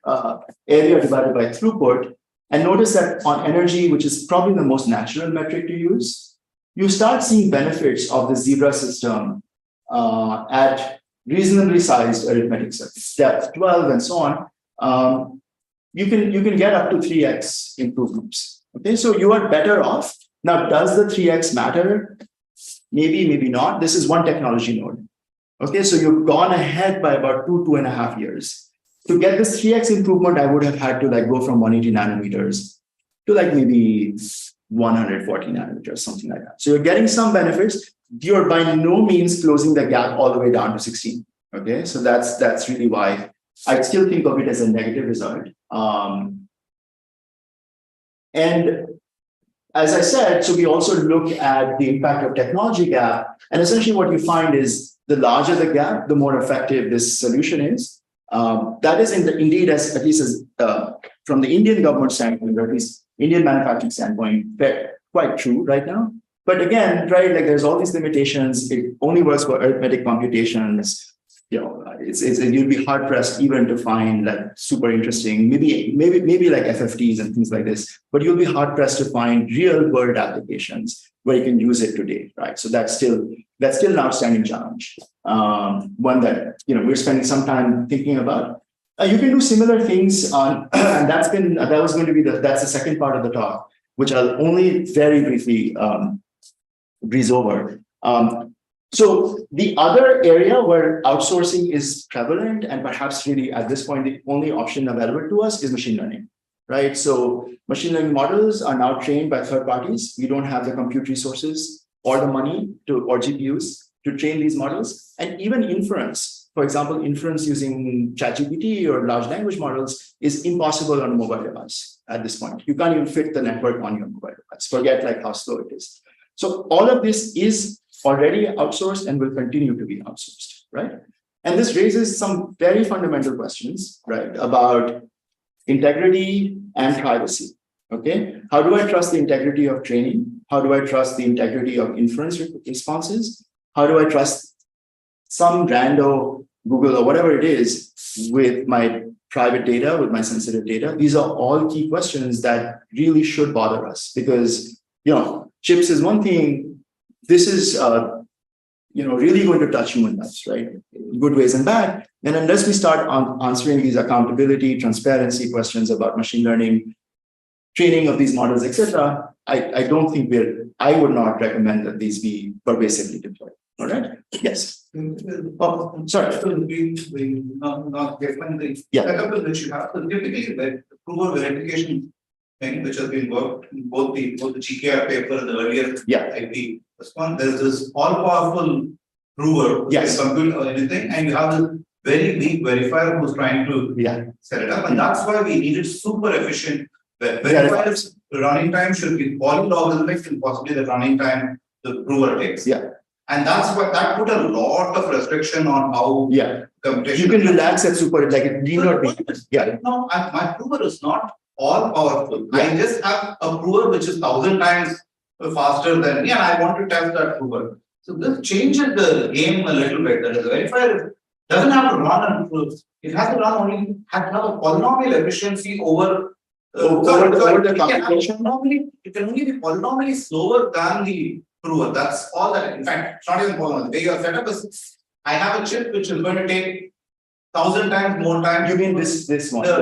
area divided by throughput. And notice that on energy, which is probably the most natural metric to use, you start seeing benefits of the zebra system at reasonably sized arithmetic circuits, depth 12 and so on. You can get up to 3x improvements. Okay, so you are better off. Now, does the 3x matter? Maybe, maybe not. This is one technology node. Okay, so you've gone ahead by about 2.5 years. To get this 3x improvement, I would have had to like go from 180 nanometers to like maybe 140 nanometers, something like that. So you're getting some benefits. You're by no means closing the gap all the way down to 16. Okay, so that's really why I still think of it as a negative result. And as I said, so we also look at the impact of technology gap. And essentially what you find is the larger the gap, the more effective this solution is. That is indeed, at least as from the Indian government standpoint, or at least Indian manufacturing standpoint, quite true right now. But again, right, like there's all these limitations. It only works for arithmetic computations. You know, you'll be hard pressed even to find like super interesting, maybe like FFTs and things like this. But you'll be hard pressed to find real world applications where you can use it today, right? So that's still an outstanding challenge. One that we're spending some time thinking about. You can do similar things on, and that's the second part of the talk, which I'll only very briefly breeze over. So the other area where outsourcing is prevalent and perhaps really at this point the only option available to us is machine learning, right? So machine learning models are now trained by third parties. We don't have the compute resources or the money or GPUs to train these models. And even inference, for example, inference using ChatGPT or large language models is impossible on a mobile device at this point. You can't even fit the network on your mobile device. Forget like how slow it is. So all of this is already outsourced and will continue to be outsourced, right? And this raises some very fundamental questions, right, about integrity and privacy, okay? How do I trust the integrity of training? How do I trust the integrity of inference responses? How do I trust some rando Google or whatever it is with my private data, with my sensitive data? These are all key questions that really should bother us because, chips is one thing. This is, really going to touch human lives, right? Good ways and bad. And unless we start answering these accountability, transparency questions about machine learning, training of these models, etc., I don't think I would not recommend that these be pervasively deployed. All right? Yes. Oh, sorry. Not definitely. Yeah. Which you have. So typically, the proof of verification thing, which has been worked in both the GKR paper and the earlier IP response, there's this all-powerful prover who can compute or anything, and you have this very weak verifier who's trying to set it up. And that's why we needed super efficient verifiers. Running time should be polylogarithmic and possibly the running time the prover takes. And that's what that put a lot of restriction on how computation. You can relax that super, like it need not be. No, my prover is not all powerful. I just have a prover which is 1,000 times faster than me, and I want to test that prover. So this changes the game a little bit. That is, the verifier doesn't have to run and it has to have a polynomial efficiency over the computation. It can only be polynomially slower than the prover. That's all that. In fact, it's not even polynomial. The way your setup is, I have a chip which is going to take 1,000 times more time. You mean this one? The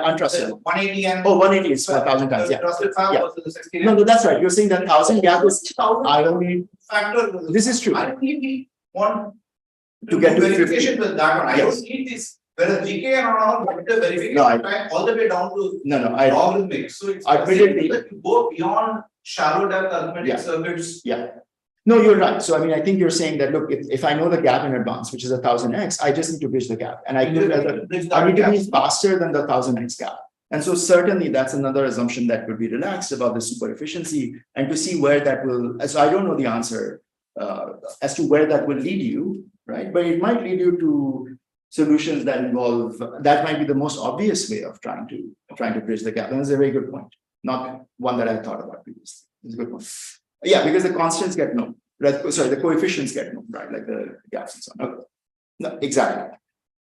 untrusted. 180 and 180 is 1,000 times. Trusted fab versus the 60. No, that's right. You're saying that 1,000 gap is. I only factor. This is true. I don't need one to get to verification with that one. I don't need this. Whereas GK and all, but the verification time all the way down to logarithmic. So it's admittedly that you go beyond shallow depth arithmetic circuits. No, you're right. So, I think you're saying that, look, if I know the gap in advance, which is 1,000x, I just need to bridge the gap. And I need to be faster than the 1,000x gap. And so certainly that's another assumption that could be relaxed about the super efficiency and to see where that will, so I don't know the answer as to where that will lead you, right? But it might lead you to solutions that involve, that might be the most obvious way of trying to bridge the gap. And that's a very good point. Not one that I thought about previously. It's a good point. Yeah, because the constants get known, right? Sorry, the coefficients get known, right? Like the gaps and so on. Okay. No, exactly.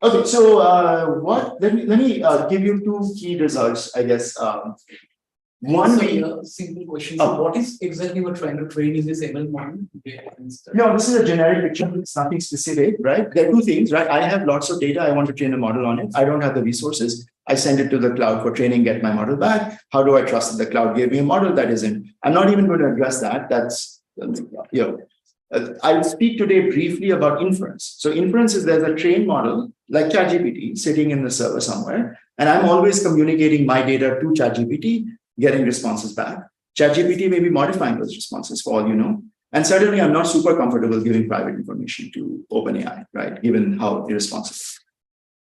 Okay, so let me give you two key results, I guess. One, so, simple question. So what is exactly we're trying to train in this ML model? No, this is a generic picture. It's nothing specific, right? There are two things, right? I have lots of data. I want to train a model on it. I don't have the resources. I send it to the cloud for training, get my model back. How do I trust that the cloud gave me a model that isn't? I'm not even going to address that. That's, I'll speak today briefly about inference. So inference is there's a trained model like ChatGPT sitting in the server somewhere, and I'm always communicating my data to ChatGPT, getting responses back. ChatGPT may be modifying those responses for all you know. And certainly I'm not super comfortable giving private information to OpenAI, right? Given how irresponsible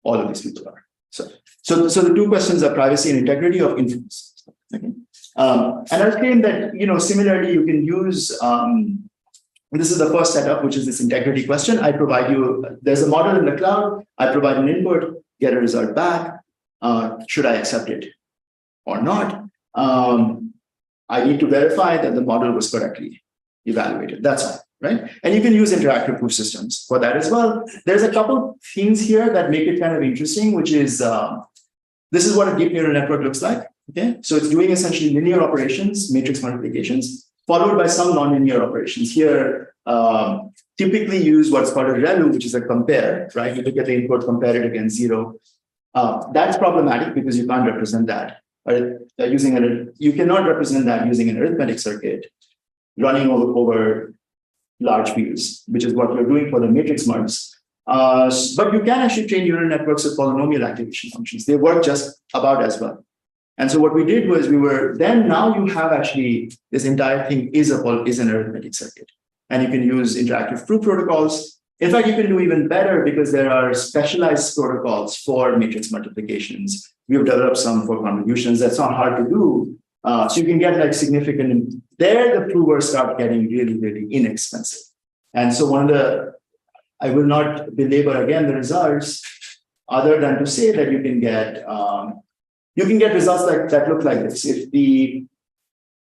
all of these people are. So the two questions are privacy and integrity of inference. Okay. And I'll claim that, similarly, you can use, this is the first setup, which is this integrity question. I provide you, there's a model in the cloud. I provide an input, get a result back. Should I accept it or not? I need to verify that the model was correctly evaluated. That's all, right? And you can use interactive proof systems for that as well. There's a couple things here that make it kind of interesting, which is, this is what a deep neural network looks like. Okay, so it's doing essentially linear operations, matrix multiplications, followed by some nonlinear operations. Here, typically use what's called a ReLU, which is a compare, right? You look at the input, compare it against 0. That's problematic because you can't represent that. You cannot represent that using an arithmetic circuit running over large fields, which is what we're doing for the matrix mults. But you can actually train neural networks with polynomial activation functions. They work just about as well. And so what we did was now you have actually, this entire thing is an arithmetic circuit. And you can use interactive proof protocols. In fact, you can do even better because there are specialized protocols for matrix multiplications. We've developed some for convolutions. That's not hard to do. So you can get like significant, there the provers start getting really, really inexpensive. And so I will not belabor again the results, other than to say that you can get results that look like this. If the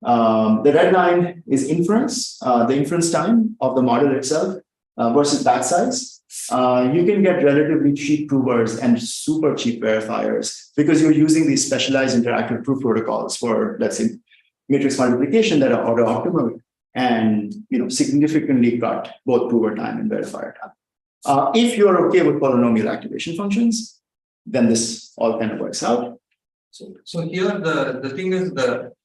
red line is inference, the inference time of the model itself versus batch size, you can get relatively cheap provers and super cheap verifiers because you're using these specialized interactive proof protocols for, let's say, matrix multiplication that are order optimal and significantly cut both prover time and verifier time. If you're okay with polynomial activation functions, then this all kind of works out. So here the thing is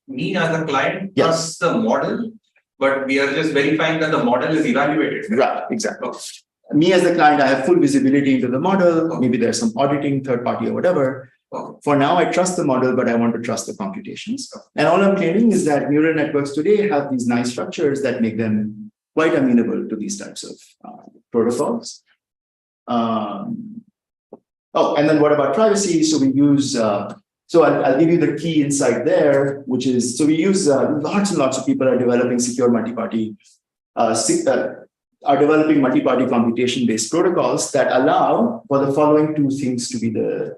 me as a client Yes. trusts the model, but we are just verifying that the model is evaluated. Right, exactly. Me as the client, I have full visibility into the model. Maybe there's some auditing, third party or whatever. For now, I trust the model, but I want to trust the computations. And all I'm claiming is that neural networks today have these nice structures that make them quite amenable to these types of protocols. And then what about privacy? So we use, so I'll give you the key insight there, which is, so we use lots and lots of people are developing secure multi-party, are developing multi-party computation-based protocols that allow for the following two things to be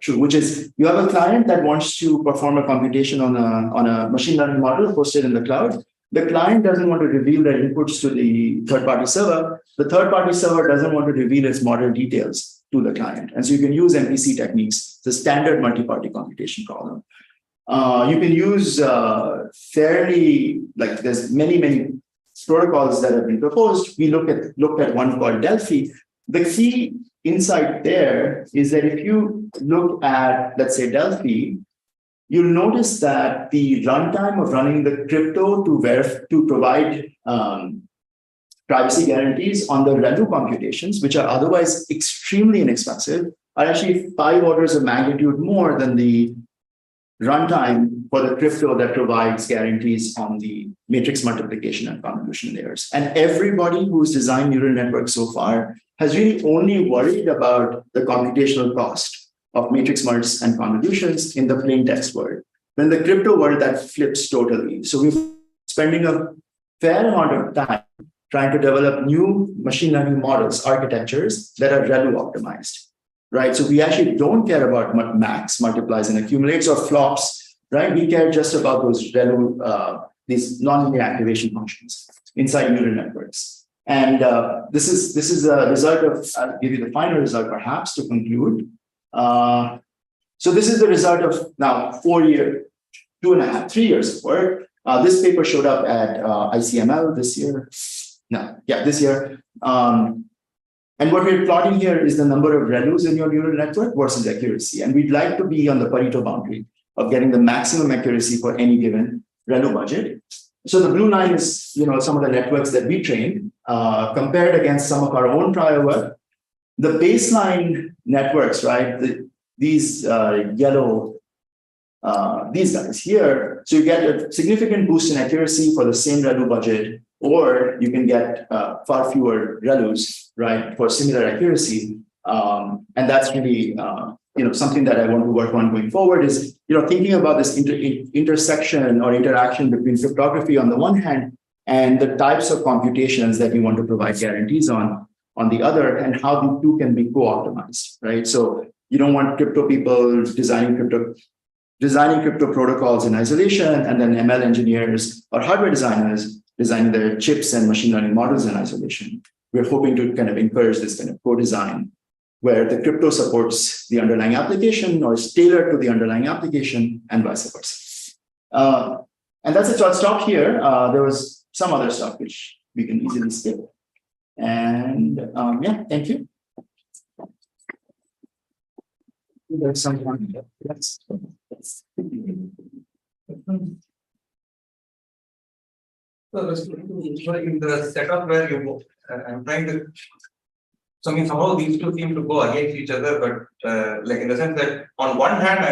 true, which is you have a client that wants to perform a computation on a machine learning model hosted in the cloud. The client doesn't want to reveal their inputs to the third-party server. The third-party server doesn't want to reveal its model details to the client. And so you can use MPC techniques, the standard multi-party computation problem. You can use there's many protocols that have been proposed. We looked at one called Delphi. The key insight there is that if you look at, let's say, Delphi, you'll notice that the runtime of running the crypto to provide privacy guarantees on the ReLU computations, which are otherwise extremely inexpensive, are actually 5 orders of magnitude more than the runtime for the crypto that provides guarantees on the matrix multiplication and convolution layers. And everybody who's designed neural networks so far has really only worried about the computational cost of matrix mults and convolutions in the plain text world. When the crypto world, that flips totally. So we're spending a fair amount of time trying to develop new machine learning models, architectures that are ReLU optimized. right? So we actually don't care about max, multiplies, and accumulates or flops, right? We care just about those these nonlinear activation functions inside neural networks. And this is a result of, I'll give you the final result perhaps to conclude. So this is the result of now 3 years of work. This paper showed up at ICML this year. This year. And what we're plotting here is the number of ReLUs in your neural network versus accuracy. And we'd like to be on the Pareto boundary of getting the maximum accuracy for any given ReLU budget. So the blue line is, some of the networks that we trained, compared against some of our own prior work. The baseline networks, right? These yellow, these guys here. So you get a significant boost in accuracy for the same ReLU budget, or you can get far fewer ReLUs, right, for similar accuracy. And that's really, something that I want to work on going forward is, thinking about this intersection or interaction between cryptography on the one hand and the types of computations that we want to provide guarantees on the other, and how the two can be co-optimized, right? So you don't want crypto people designing crypto protocols in isolation, and then ML engineers or hardware designers designing their chips and machine learning models in isolation. We're hoping to kind of encourage this kind of co-design where the crypto supports the underlying application or is tailored to the underlying application and vice versa. And that's it. So I'll stop here. There was some other stuff which we can easily skip. And thank you. There's someone. Yes. So in the setup where you I'm trying to. So I mean, somehow these two seem to go against each other, but like in the sense that on one hand,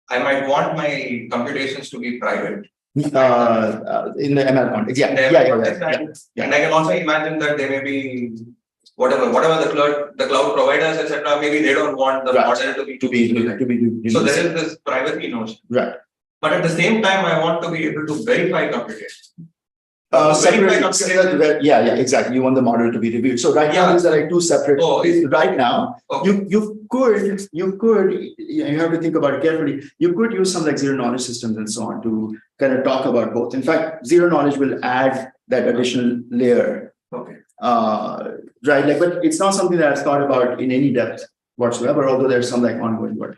I might want my computations to be private. In the ML context, yeah. And I can also imagine that they may be whatever the cloud providers, etc. Maybe they don't want the model to be so there is this privacy notion. Right. But at the same time, I want to be able to verify computation. Exactly. You want the model to be reviewed. So right now, these are like two separate. Right now, you have to think about it carefully. You could use some like zero knowledge systems and so on to kind of talk about both. In fact, zero knowledge will add that additional layer. Okay. Right. Like, but it's not something that I've thought about in any depth whatsoever. Although there's some like ongoing work.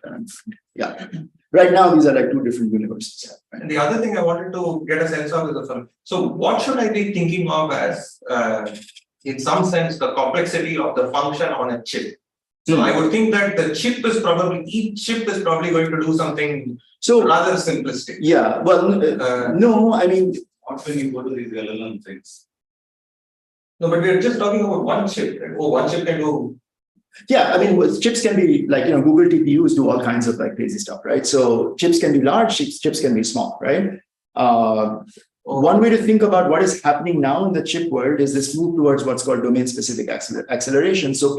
Right now, these are like two different universes. Right? And the other thing I wanted to get a sense of is so what should I be thinking of as, in some sense, the complexity of the function on a chip? So I would think that each chip is probably going to do something rather simplistic. Yeah. Well, no, I mean, not when you go to these LLM things. No, but we're just talking about one chip. Right? One chip can do. Yeah, I mean, chips can be like, Google TPUs do all kinds of like crazy stuff, right? So chips can be large, chips can be small, right? One way to think about what is happening now in the chip world is this move towards what's called domain-specific acceleration. So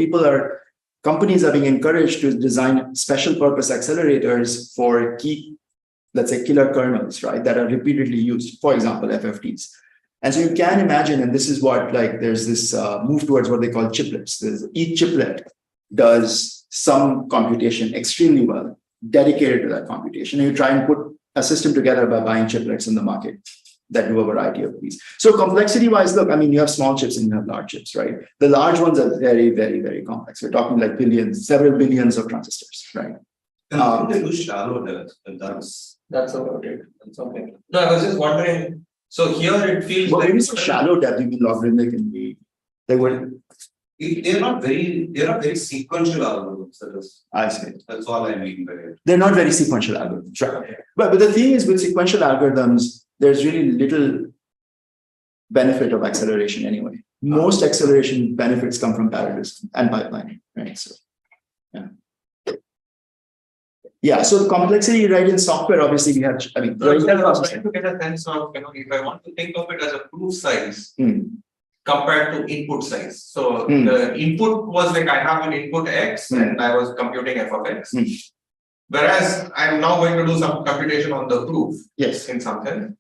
companies are being encouraged to design special purpose accelerators for let's say killer kernels, right? That are repeatedly used, for example, FFTs. And so you can imagine, and this is what there's this move towards what they call chiplets. Each chiplet does some computation extremely well, dedicated to that computation. And you try and put a system together by buying chiplets in the market that do a variety of these. So complexity-wise, look, I mean, you have small chips and you have large chips, right? The large ones are very, very, very complex. We're talking like several billions of transistors, right? They do shallow depth. That's about it. That's okay. No, I was just wondering. So here it feels like maybe shallow depth, you mean logarithmic can be. They're not very sequential algorithms. I see. That's all I mean by it. They're not very sequential algorithms, right? Okay. But the thing is, with sequential algorithms, there's really little benefit of acceleration anyway. Most acceleration benefits come from parallelism and pipelining, right? So, yeah. So the complexity, right, in software, obviously we have. I mean, I was trying to get a sense of, if I want to think of it as a proof size. Compared to input size. So the input was like I have an input X and I was computing f of X. Whereas I'm now going to do some computation on the proof. Yes. In some sense.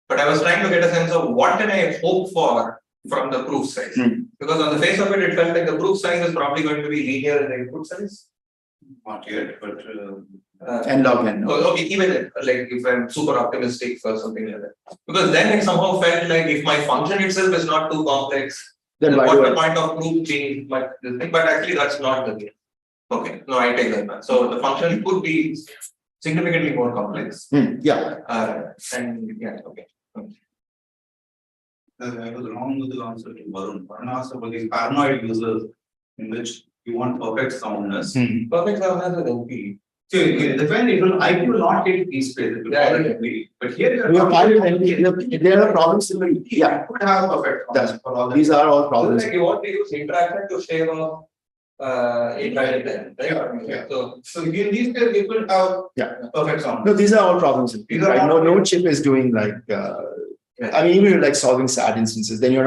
But I was trying to get a sense of what can I hope for from the proof size. Because on the face of it, it felt like the proof size is probably going to be linear in the input size. Not yet, but And log n. Okay, even like if I'm super optimistic for something like that. Because then it somehow felt like if my function itself is not too complex, Then why what's do the I? point of proof being like this thing? But actually that's not the case. Okay, no, I take that back. So the function could be significantly more complex. Yeah. And yeah, okay. I was wrong with the answer to Varun. Varun asked about these paranoid users in which you want perfect soundness. Perfect soundness is NP. So define it will IQ will not take these space. It will Yeah, call it yeah. NP. But here We are fine with NP. There are problems. Yeah, Yeah, you could have perfect that's, soundness for all that. these are all So problems. like you want to use interaction to shave off interaction, right? Yeah. So So in these cases, you could have Yeah. perfect sound. No, these are all problems. These are Right? all- No chip is doing like. I mean, even like solving sad instances, then you're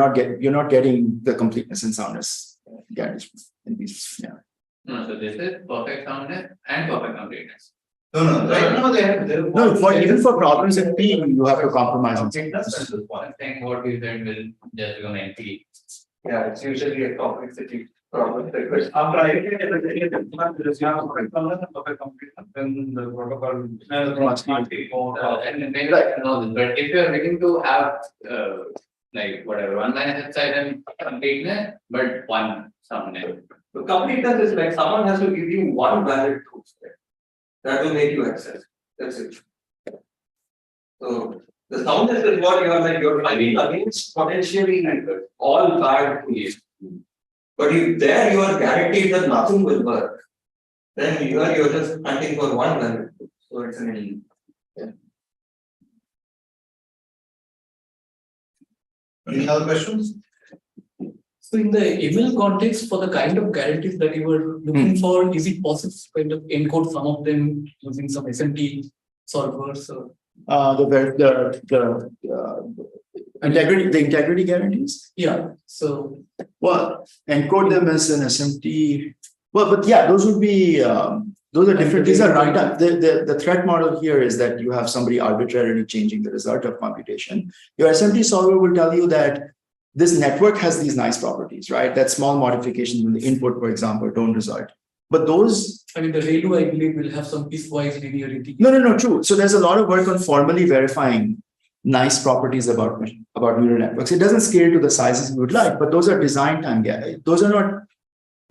not getting the completeness and soundness guarantees in these. Yeah. No, so this is perfect soundness and perfect completeness. No, right now they have. No, even for problems in P, you have to compromise on Completeness something. and this one. I think what we said will just become NP. yeah, it's usually a complexity problem. After I get it, there is now perfect soundness and perfect completeness, then the protocol must not take more. And maybe I can know this, but if you're willing to have like whatever, 1 minus epsilon completeness, but 1 soundness. So completeness is like someone has to give you one valid truth. Right? That will make you access. That's it. So the soundness is what you are like you're fighting against potentially all bad truths. But if there you are guaranteed that nothing will work, then you're just hunting for one valid truth. So it's an Any other questions? So in the ML context, for the kind of guarantees that you were looking for, is it possible to kind of encode some of them using some SMT solvers? Or? The integrity guarantees. Yeah. So Well, encode them as an SMT. Well, but yeah, those would be those are different. These are runtime. The threat model here is that you have somebody arbitrarily changing the result of computation. Your SMT solver will tell you that this network has these nice properties, right? That small modifications in the input, for example, don't result. But those, I mean, the ReLU, I believe, will have some piecewise linearity. no, true. So there's a lot of work on formally verifying nice properties about neural networks. It doesn't scale to the sizes we would like, but those are design time guarantees. Those are not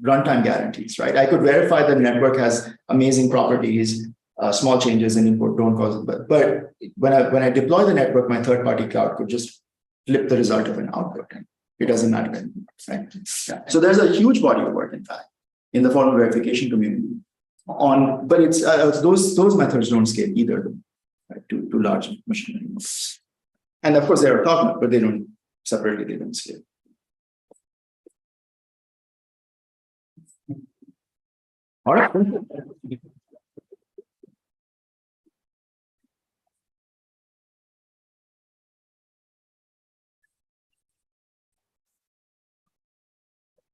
runtime guarantees, right? I could verify the network has amazing properties, small changes in input don't cause it. But when I deploy the network, my third-party cloud could just flip the result of an output. And it doesn't matter anymore, right? Yeah. So there's a huge body of work, in fact, in the formal verification community. But it's those methods don't scale either, right, to large machine learning models. And of course, they are orthogonal, but they don't separately. They don't scale. All right.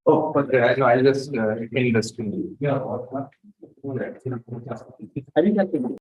Oh, but I just industry. Yeah. I think that can